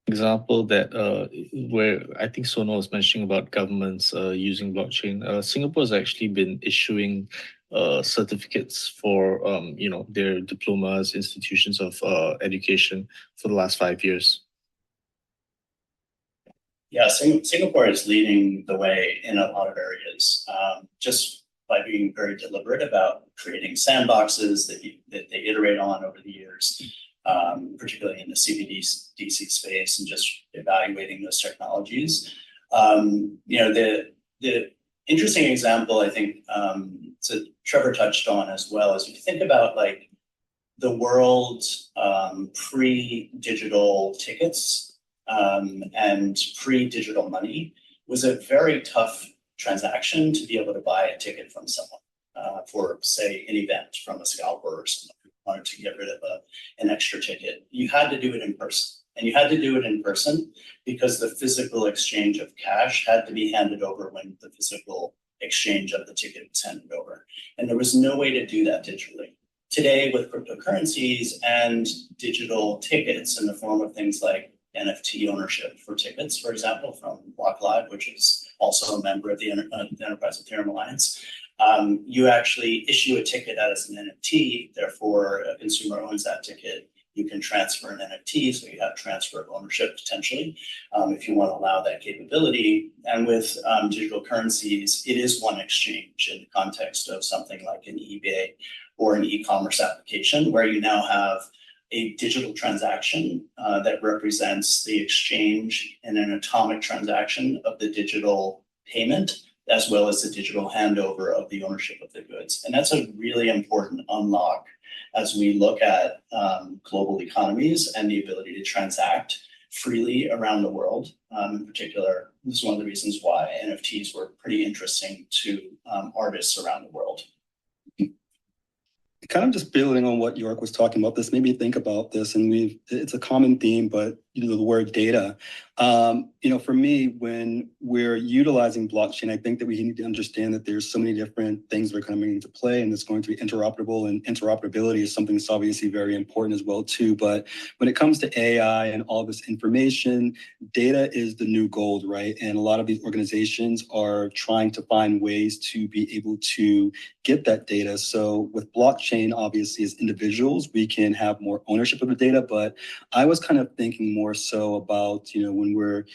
Example that where I think Sonal was mentioning about governments using blockchain. Singapore has actually been issuing certificates for their diplomas, institutions of education for the last 5 years. Yeah, Singapore is leading the way in a lot of areas, just by being very deliberate about creating sandboxes that they iterate on over the years, particularly in the CBDC space, and just evaluating those technologies. The interesting example, I think, so Trevor touched on as well, is if you think about like the world pre-digital tickets, and pre-digital money was a very tough transaction to be able to buy a ticket from someone for, say, an event from a scalper or someone who wanted to get rid of an extra ticket. You had to do it in person. And you had to do it in person because the physical exchange of cash had to be handed over when the physical exchange of the ticket was handed over. And there was no way to do that digitally. Today, with cryptocurrencies and digital tickets in the form of things like NFT ownership for tickets, for example, from Block Live, which is also a member of the Enterprise Ethereum Alliance. You actually issue a ticket as an NFT, therefore a consumer owns that ticket. You can transfer an NFT, so you have transfer of ownership potentially, if you want to allow that capability. And with digital currencies, it is one exchange in the context of something like an eBay or an e-commerce application, where you now have a digital transaction that represents the exchange in an atomic transaction of the digital payment, as well as the digital handover of the ownership of the goods. And that's a really important unlock as we look at global economies and the ability to transact freely around the world. In particular, this is one of the reasons why NFTs were pretty interesting to artists around the world. Kind of just building on what Yorke was talking about, this made me think about this, and it's a common theme, but the word data. For me, when we're utilizing blockchain, I think that we need to understand that there's so many different things that are coming into play, and it's going to be interoperable, and interoperability is something that's obviously very important as well too. But when it comes to AI and all this information, data is the new gold, right? And a lot of these organizations are trying to find ways to be able to get that data. So with blockchain, obviously as individuals, we can have more ownership of the data, but I was kind of thinking more so about, when we're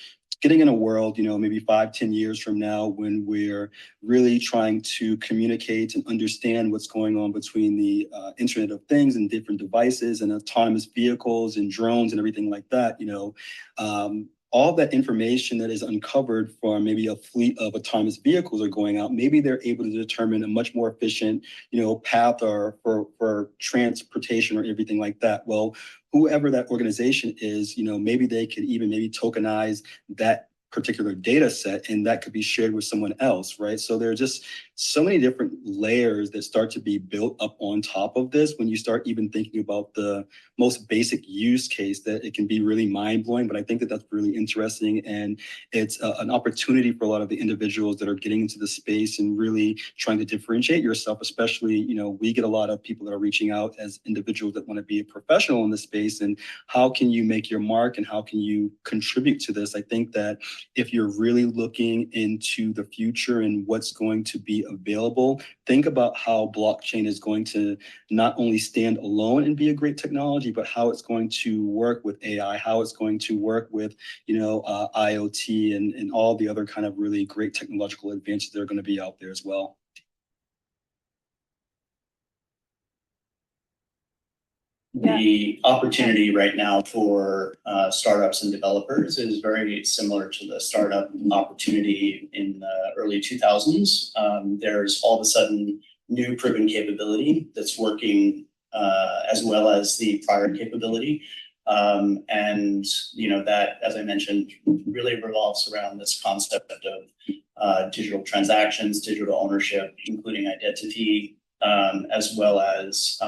getting in a world, maybe 5-10 years from now, when we're really trying to communicate and understand what's going on between the Internet of Things and different devices and autonomous vehicles and drones and everything like that, all that information that is uncovered from maybe a fleet of autonomous vehicles are going out, maybe they're able to determine a much more efficient, path or for transportation or everything like that. Well, whoever that organization is, maybe they could even maybe tokenize that particular data set, and that could be shared with someone else, right? So there are just so many different layers that start to be built up on top of this when you start even thinking about the most basic use case, that it can be really mind-blowing. But I think that that's really interesting, and it's an opportunity for a lot of the individuals that are getting into the space and really trying to differentiate yourself. Especially, we get a lot of people that are reaching out as individuals that want to be a professional in the space, and how can you make your mark and how can you contribute to this? I think that if you're really looking into the future and what's going to be be available, think about how blockchain is going to not only stand alone and be a great technology, but how it's going to work with AI, how it's going to work with, IoT and all the other kind of really great technological advances that are going to be out there as well. The opportunity right now for startups and developers is very similar to the startup opportunity in the early 2000s. There's all of a sudden new proven capability that's working as well as the prior capability. And that, as I mentioned, really revolves around this concept of digital transactions, digital ownership, including identity, as well as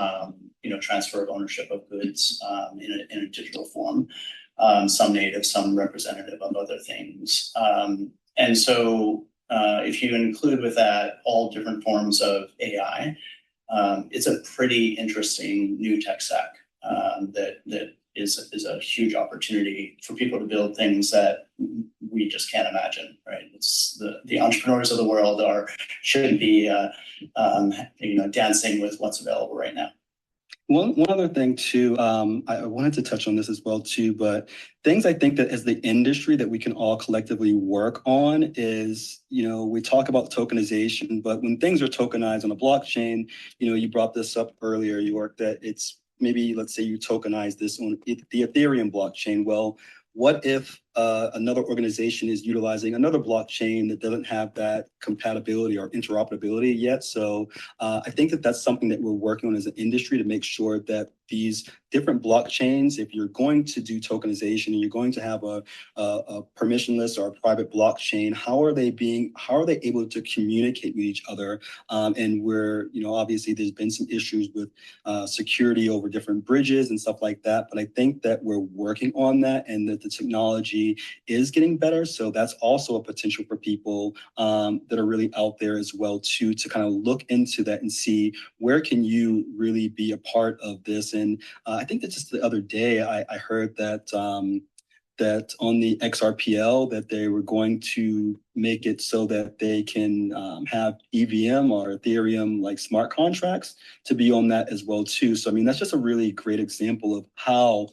transfer of ownership of goods in a digital form, some native, some representative of other things. And so if you include with that all different forms of AI, it's a pretty interesting new tech stack that is a huge opportunity for people to build things that we just can't imagine, right? It's the entrepreneurs of the world should be dancing with what's available right now. One other thing too, I wanted to touch on this as well too, but things I think that as the industry that we can all collectively work on is, we talk about tokenization, but when things are tokenized on a blockchain, you brought this up earlier, Yorke, that it's maybe, let's say you tokenize this on the Ethereum blockchain. Well, what if another organization is utilizing another blockchain that doesn't have that compatibility or interoperability yet? So I think that that's something that we're working on as an industry to make sure that these different blockchains, if you're going to do tokenization and you're going to have a permissionless or a private blockchain, how are they able to communicate with each other? And we're, obviously there's been some issues with security over different bridges and stuff like that. But I think that we're working on that and that the technology is getting better. So that's also a potential for people that are really out there as well too, to kind of look into that and see where can you really be a part of this. And I think that just the other day I heard that that on the XRPL that they were going to make it so that they can have EVM or Ethereum like smart contracts to be on that as well too. So I mean that's just a really great example of how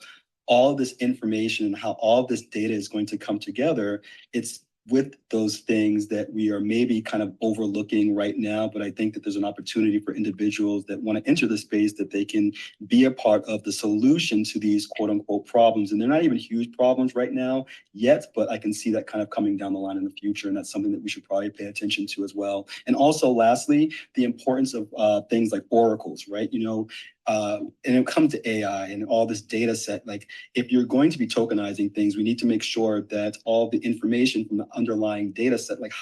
all this information and how all this data is going to come together. It's with those things that we are maybe kind of overlooking right now, but I think that there's an opportunity for individuals that want to enter the space that they can be a part of the solution to these quote unquote problems. And they're not even huge problems right now yet, but I can see that kind of coming down the line in the future. And that's something that we should probably pay attention to as well. And also lastly, the importance of things like oracles, right? And it comes to AI and all this data set, like if you're going to be tokenizing things, we need to make sure that all the information from the underlying data set, like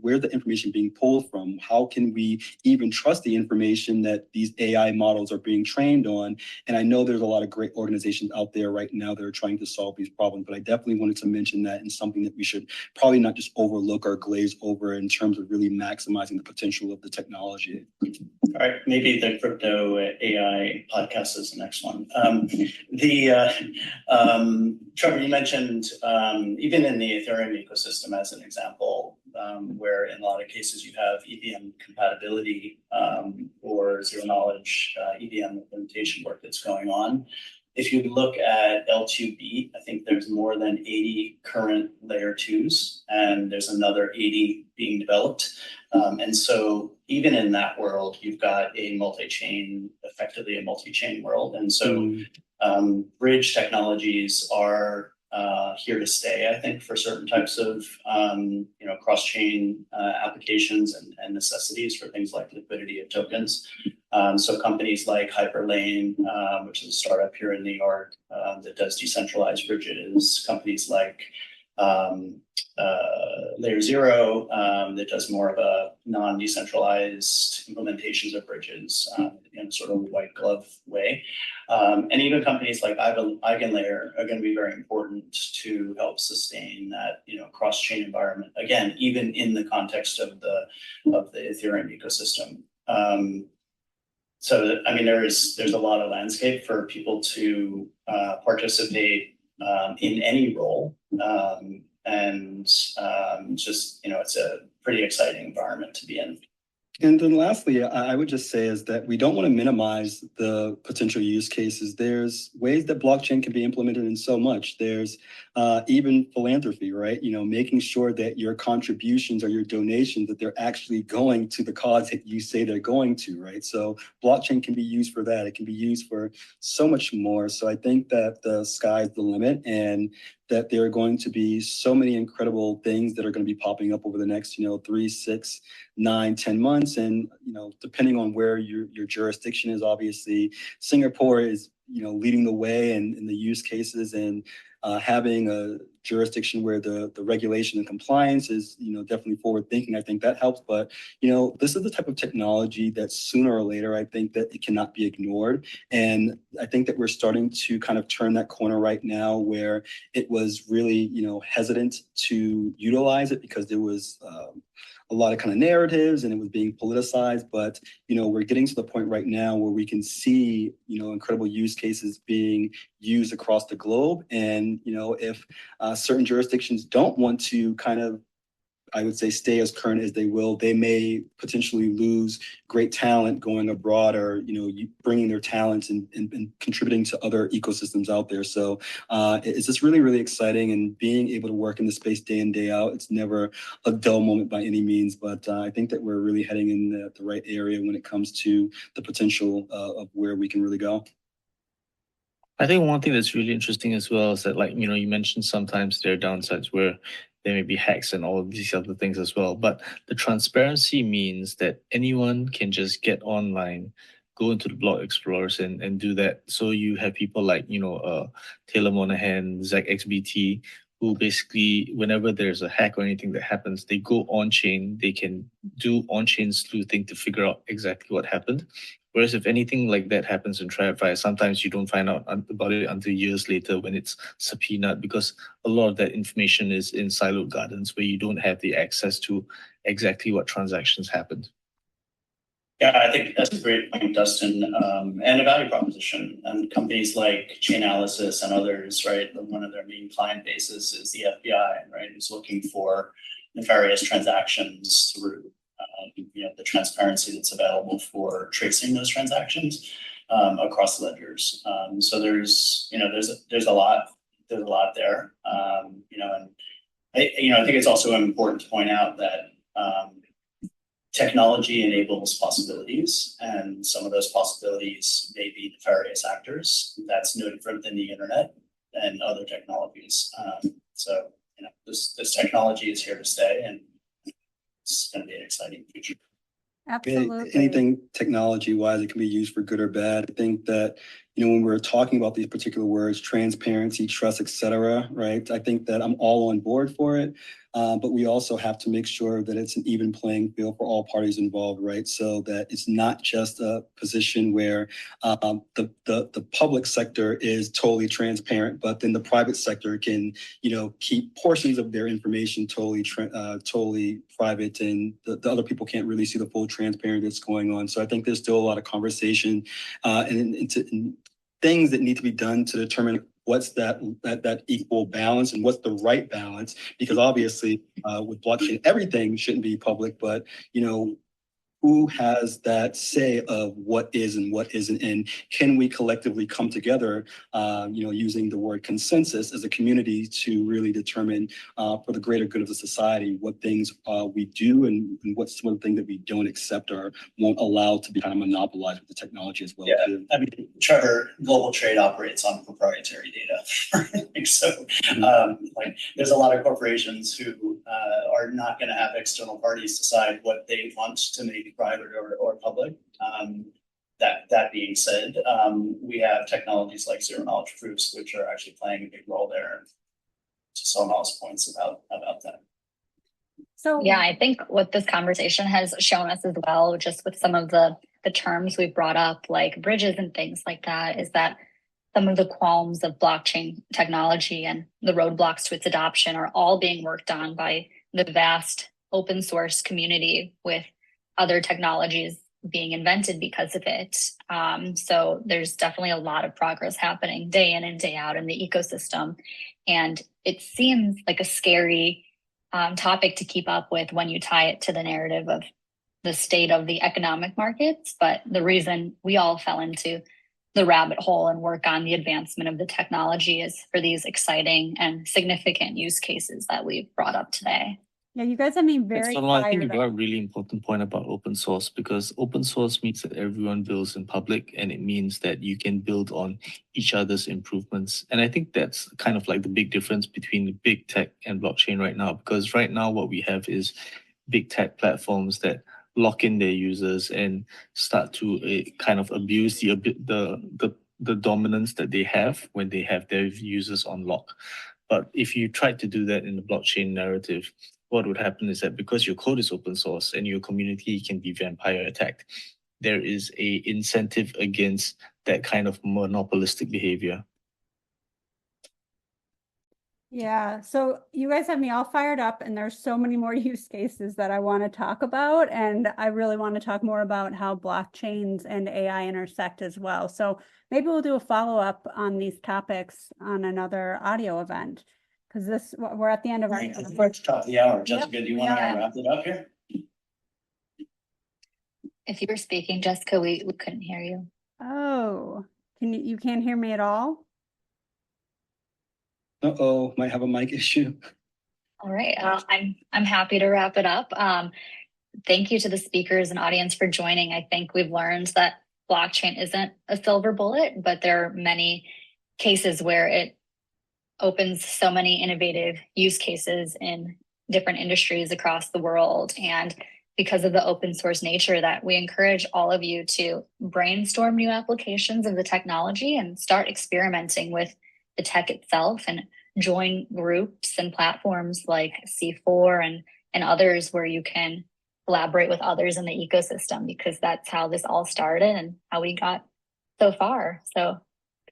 where's the information being pulled from? How can we even trust the information that these AI models are being trained on? And I know there's a lot of great organizations out there right now that are trying to solve these problems, but I definitely wanted to mention that and something that we should probably not just overlook or glaze over in terms of really maximizing the potential of the technology. All right, maybe the crypto AI podcast is the next one. Trevor, you mentioned even in the Ethereum ecosystem as an example, where in a lot of cases you have EVM compatibility or zero knowledge EVM implementation work that's going on. If you look at L2B, I think there's more than 80 current layer 2s, and there's another 80 being developed. And so even in that world, you've got effectively a multi-chain world. And so bridge technologies are here to stay, I think, for certain types of cross-chain applications and necessities for things like liquidity of tokens. So companies like Hyperlane, which is a startup here in New York that does decentralized bridges, companies like Layer Zero that does more of a non-decentralized implementations of bridges in a sort of white glove way. And even companies like Eigenlayer are going to be very important to help sustain that cross-chain environment. Again, even in the context of the Ethereum ecosystem. So I mean, there's a lot of landscape for people to participate in any role. And just, it's a pretty exciting environment to be in. And then lastly, I would just say is that we don't want to minimize the potential use cases. There's ways that blockchain can be implemented in so much. There's even philanthropy, right? Making sure that your contributions or your donations, that they're actually going to the cause that you say they're going to, right? So blockchain can be used for that. It can be used for so much more. So I think that the sky's the limit, and that there are going to be so many incredible things that are going to be popping up over the next, 3, 6, 9, 10 months. And, depending on where your jurisdiction is, obviously, Singapore is, leading the way in the use cases, and having a jurisdiction where the regulation and compliance is, definitely forward thinking. I think that helps. But, this is the type of technology that sooner or later, I think that it cannot be ignored. And I think that we're starting to kind of turn that corner right now, where it was really, hesitant to utilize it because there was a lot of kind of narratives and it was being politicized. But, we're getting to the point right now where we can see, incredible use cases being used across the globe. And, if certain jurisdictions don't want to kind of, I would say, stay as current as they will, they may potentially lose great talent going abroad, or, bringing their talents and contributing to other ecosystems out there. So it's just really, really exciting, and being able to work in the space day in, day out. It's never a dull moment by any means, but I think that we're really heading in the right area when it comes to the potential of where we can really go. I think one thing that's really interesting as well is that, like, you mentioned sometimes there are downsides where there may be hacks and all of these other things as well. But the transparency means that anyone can just get online, go into the block explorers and do that. So you have people like, Taylor Monahan, Zach XBT, who basically, whenever there's a hack or anything that happens, they go on chain, they can do on chain sleuthing to figure out exactly what happened. Whereas if anything like that happens in TradFi, sometimes you don't find out about it until years later when it's subpoenaed, because a lot of that information is in siloed gardens where you don't have the access to exactly what transactions happened. Yeah, I think that's a great point, Dustin, and a value proposition. And companies like Chainalysis and others, right, one of their main client bases is the FBI, right, who's looking for nefarious transactions through the transparency that's available for tracing those transactions across ledgers. So there's a lot there, and I think it's also important to point out that technology enables possibilities, and some of those possibilities may be nefarious actors. That's no different than the internet and other technologies. So this technology is here to stay, and it's going to be an exciting future. Absolutely. Anything technology-wise, it can be used for good or bad. I think that, when we're talking about these particular words, transparency, trust, etc., right? I think that I'm all on board for it. But we also have to make sure that it's an even playing field for all parties involved, right? So that it's not just a position where the public sector is totally transparent, but then the private sector can, keep portions of their information totally private, and the other people can't really see the full transparency that's going on. So I think there's still a lot of conversation and things that need to be done to determine what's that equal balance and what's the right balance, because obviously with blockchain, everything shouldn't be public, but who has that say of what is and what isn't, and can we collectively come together, using the word consensus as a community to really determine for the greater good of the society what things we do and what's some of the things that we don't accept or won't allow to be kind of monopolized with the technology as well. Yeah, too. I mean, Trevor, global trade operates on proprietary data. So there's a lot of corporations who are not going to have external parties decide what they want to make private or public. That being said, we have technologies like zero knowledge proofs, which are actually playing a big role there. To Sonal's points about that. So yeah, I think what this conversation has shown us as well, just with some of the terms we've brought up, like bridges and things like that, is that some of the qualms of blockchain technology and the roadblocks to its adoption are all being worked on by the vast open source community, with other technologies being invented because of it. So there's definitely a lot of progress happening day in and day out in the ecosystem. And it seems like a scary topic to keep up with when you tie it to the narrative of the state of the economic markets, but the reason we all fell into the rabbit hole and work on the advancement of the technology is for these exciting and significant use cases that we've brought up today. Yeah, you guys have me very So I think you fired got a up. really important point about open source, because open source means that everyone builds in public, and it means that you can build on each other's improvements. And I think that's kind of like the big difference between big tech and blockchain right now, because right now what we have is big tech platforms that lock in their users and start to kind of abuse the dominance that they have when they have their users on lock. But if you try to do that in the blockchain narrative, what would happen is that because your code is open source and your community can be vampire attacked, there is a incentive against that kind of monopolistic behavior. Yeah, so you guys have me all fired up, and there's so many more use cases that I want to talk about, and I really want to talk more about how blockchains and AI intersect as well. So maybe we'll do a follow-up on these topics on another audio event, because we're at the end of our. Right, we're at the top of the hour. Jessica, Yep, do you we want to are. wrap it up here? If you were speaking, Jessica, we couldn't hear you. Oh, you can't hear me at all? Uh-oh, might have a mic issue. All right, I'm happy to wrap it up. Thank you to the speakers and audience for joining. I think we've learned that blockchain isn't a silver bullet, but there are many cases where it opens so many innovative use cases in different industries across the world. And because of the open source nature, that we encourage all of you to brainstorm new applications of the technology and start experimenting with the tech itself, and join groups and platforms like C4 and others where you can collaborate with others in the ecosystem, because that's how this all started and how we got so far. So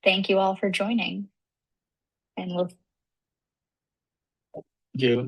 thank you all for joining. And we'll Yeah.